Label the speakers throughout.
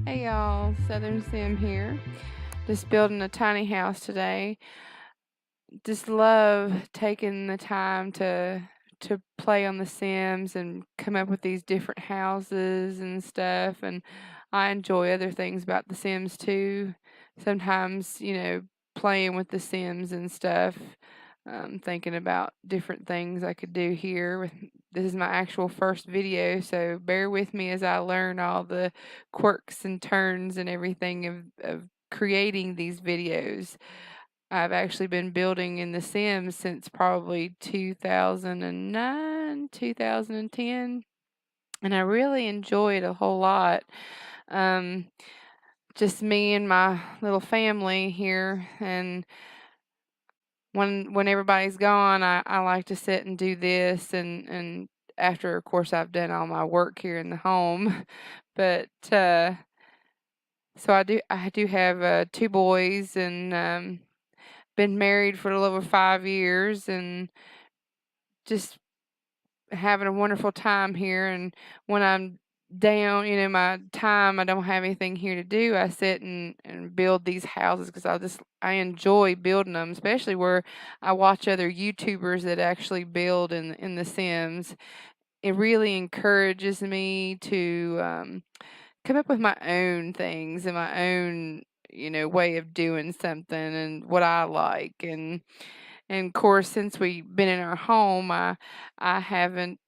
Speaker 1: Hey y'all, TheSouthernSimm here. Just building a tiny house today. Just love taking the time to play on the Sims and come up with these different houses and stuff. And I enjoy other things about the Sims too. Sometimes, playing with the Sims and stuff. Thinking about different things I could do here. This is my actual first video, so bear with me as I learn all the quirks and turns and everything of creating these videos. I've actually been building in The Sims since probably 2009, 2010, and I really enjoy it a whole lot. Um, just me and my little family here, and when everybody's gone, I like to sit and do this, and after, of course, I've done all my work here in the home. But so I do have 2 boys, and been married for a little over 5 years, and just having a wonderful time here. And when I'm down, my time, I don't have anything here to do, I sit and build these houses because I enjoy building them, especially where I watch other YouTubers that actually build in The Sims. It really encourages me to come up with my own things and my own, way of doing something and what I like. And of course, since we've been in our home, I haven't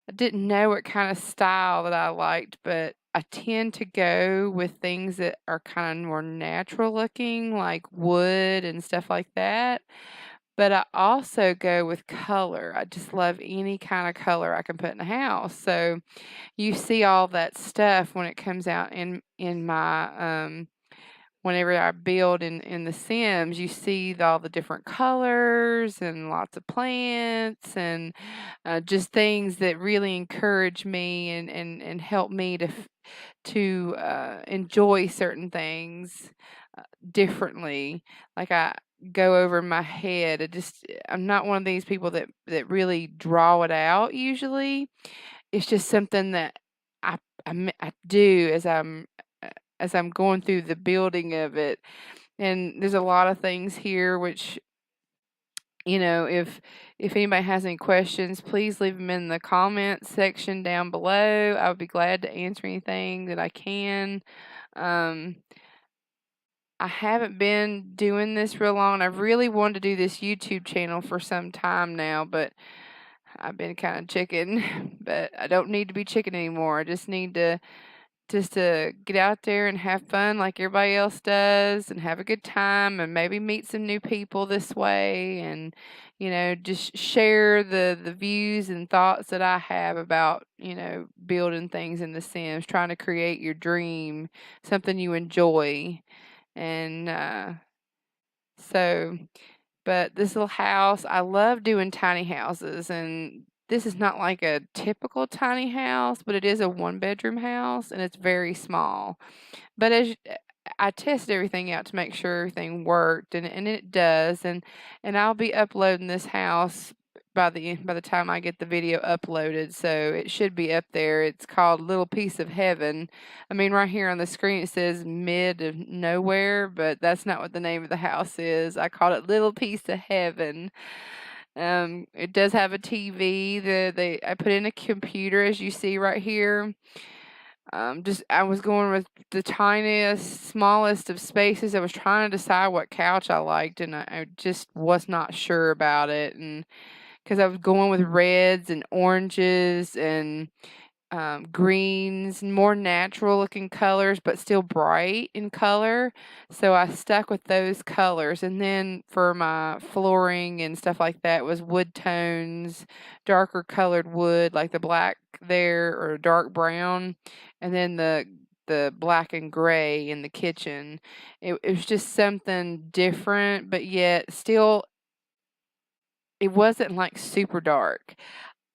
Speaker 1: I didn't know what kind of style that I liked, but I tend to go with things that are kind of more natural looking, like wood and stuff like that. But I also go with color. I just love any kind of color I can put in a house. So you see all that stuff when it comes out in my whenever I build in The Sims, you see all the different colors and lots of plants and just things that really encourage me and help me to enjoy certain things differently. Like I go over in my head. I'm not one of these people that really draw it out usually. It's just something that I do as I'm going through the building of it. And there's a lot of things here which, if anybody has any questions, please leave them in the comments section down below. I would be glad to answer anything that I can. Um, I haven't been doing this real long. I've really wanted to do this YouTube channel for some time now, but I've been kind of chicken. But I don't need to be chicken anymore. I just to get out there and have fun like everybody else does and have a good time and maybe meet some new people this way, and just share the views and thoughts that I have about building things in The Sims, trying to create your dream, something you enjoy. And so but this little house, I love doing tiny houses, and this is not like a typical tiny house, but it is a one-bedroom house, and it's very small. But I tested everything out to make sure everything worked, and it does. And I'll be uploading this house by the time I get the video uploaded, so it should be up there. It's called Little Piece of Heaven. I mean, right here on the screen it says Mid of Nowhere, but that's not what the name of the house is. I called it Little Piece of Heaven. It does have a TV. I put in a computer, as you see right here. Just I was going with the tiniest, smallest of spaces. I was trying to decide what couch I liked, and I just was not sure about it. And because I was going with reds and oranges and greens, more natural looking colors, but still bright in color. So I stuck with those colors. And then for my flooring and stuff like that was wood tones, darker colored wood, like the black there or dark brown, and then the black and gray in the kitchen. It was just something different, but yet still it wasn't like super dark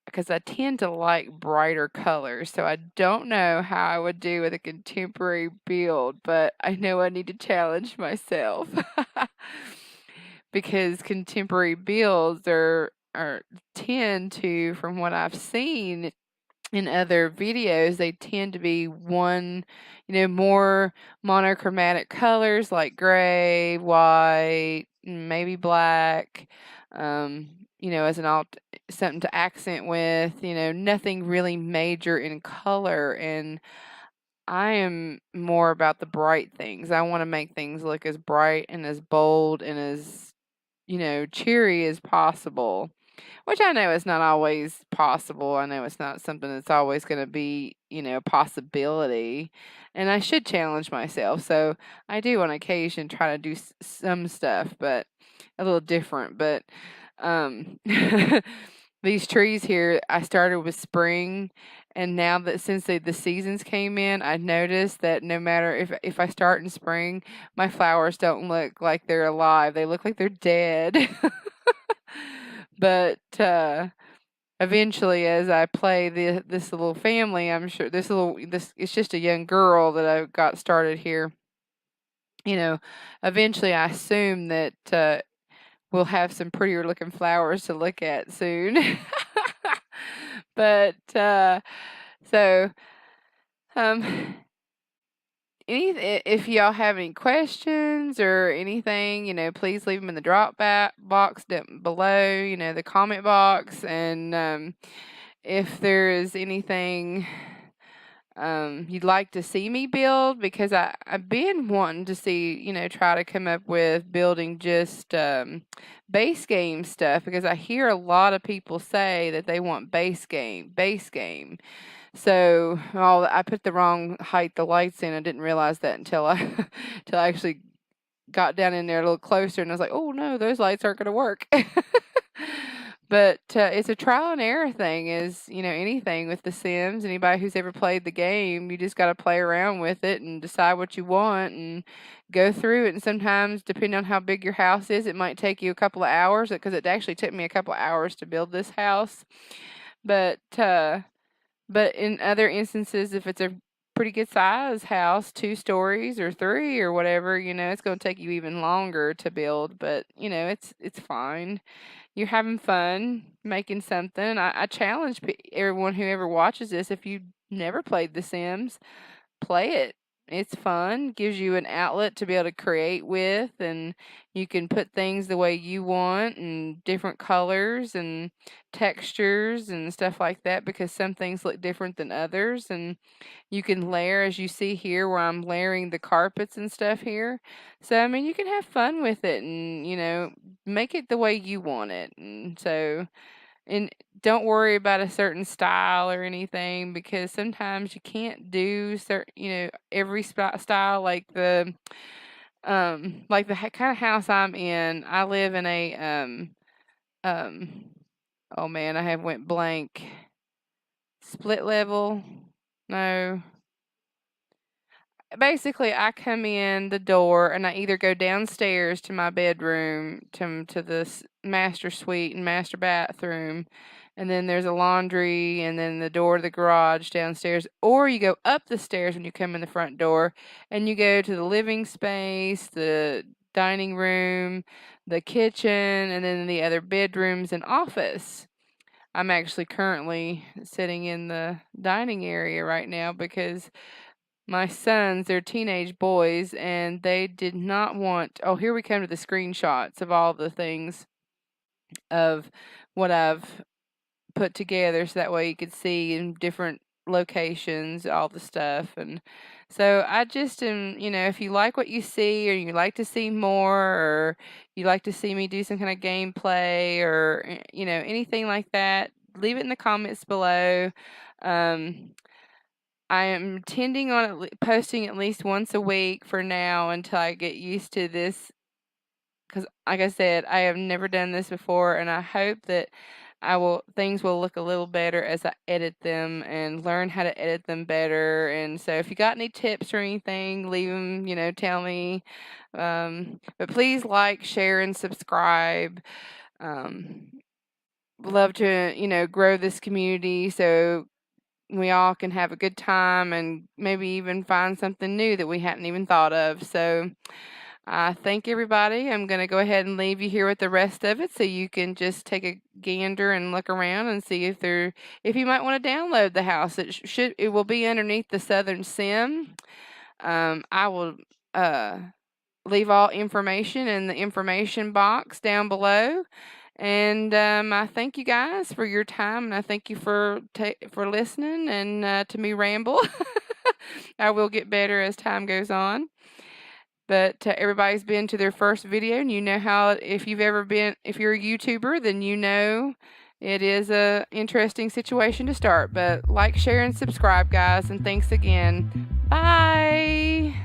Speaker 1: because I tend to like brighter colors. So I don't know how I would do with a contemporary build, but I know I need to challenge myself because contemporary builds are tend to, from what I've seen, in other videos, they tend to be more monochromatic colors like gray, white, maybe black, as something to accent with, nothing really major in color. And I am more about the bright things. I want to make things look as bright and as bold and as, cheery as possible. Which I know is not always possible. I know it's not something that's always going to be, a possibility. And I should challenge myself. So I do on occasion try to do some stuff, but a little different. But um, these trees here, I started with spring. And now that since the seasons came in, I noticed that no matter if I start in spring, my flowers don't look like they're alive. They look like they're dead. But eventually, as I play this little family, I'm sure this it's just a young girl that I got started here. Eventually, I assume that we'll have some prettier looking flowers to look at soon. But so um. If y'all have any questions or anything, please leave them in the box down below, the comment box. And if there is anything you'd like to see me build, because I've been wanting to see, try to come up with building just base game stuff, because I hear a lot of people say that they want base game. So, I put the wrong height the lights in. I didn't realize that until I until I actually got down in there a little closer, and I was like, "Oh no, those lights aren't going to work." But it's a trial and error thing, is anything with The Sims. Anybody who's ever played the game, you just got to play around with it and decide what you want and go through it. And sometimes, depending on how big your house is, it might take you a couple of hours, because it actually took me a couple of hours to build this house. But in other instances, if it's a pretty good size house, 2 stories or 3 or whatever, it's going to take you even longer to build. But it's fine. You're having fun making something. I challenge everyone who ever watches this, if you never played The Sims, play it. It's fun, gives you an outlet to be able to create with, and you can put things the way you want, and different colors and textures and stuff like that, because some things look different than others. And you can layer, as you see here where I'm layering the carpets and stuff here. So I mean, you can have fun with it, and make it the way you want it. And don't worry about a certain style or anything, because sometimes you can't do every style. Like the kind of house I'm in. I live in a um oh man, I have went blank. Split level. No. Basically, I come in the door and I either go downstairs to my bedroom, to this master suite and master bathroom, and then there's a laundry, and then the door to the garage downstairs, or you go up the stairs when you come in the front door, and you go to the living space, the dining room, the kitchen, and then the other bedrooms and office. I'm actually currently sitting in the dining area right now, because my sons, they're teenage boys, and they did not want. Oh, here we come to the screenshots of all the things of what I've put together, so that way you could see in different locations all the stuff. And so I just am, if you like what you see, or you like to see more, or you like to see me do some kind of gameplay, or anything like that, leave it in the comments below. I am intending on posting at least once a week for now, until I get used to this, because like I said, I have never done this before, and I hope that things will look a little better as I edit them and learn how to edit them better. And so if you got any tips or anything, leave them, tell me. But please like, share, and subscribe. Love to, grow this community, so we all can have a good time and maybe even find something new that we hadn't even thought of. So I thank everybody. I'm going to go ahead and leave you here with the rest of it so you can just take a gander and look around and see if you might want to download the house. It will be underneath the SouthernSimm. I will leave all information in the information box down below. And I thank you guys for your time, and I thank you for listening and to me ramble. I will get better as time goes on. But everybody's been to their first video, and you know how if you're a YouTuber, then you know it is a interesting situation to start. But like, share, and subscribe, guys, and thanks again. Bye.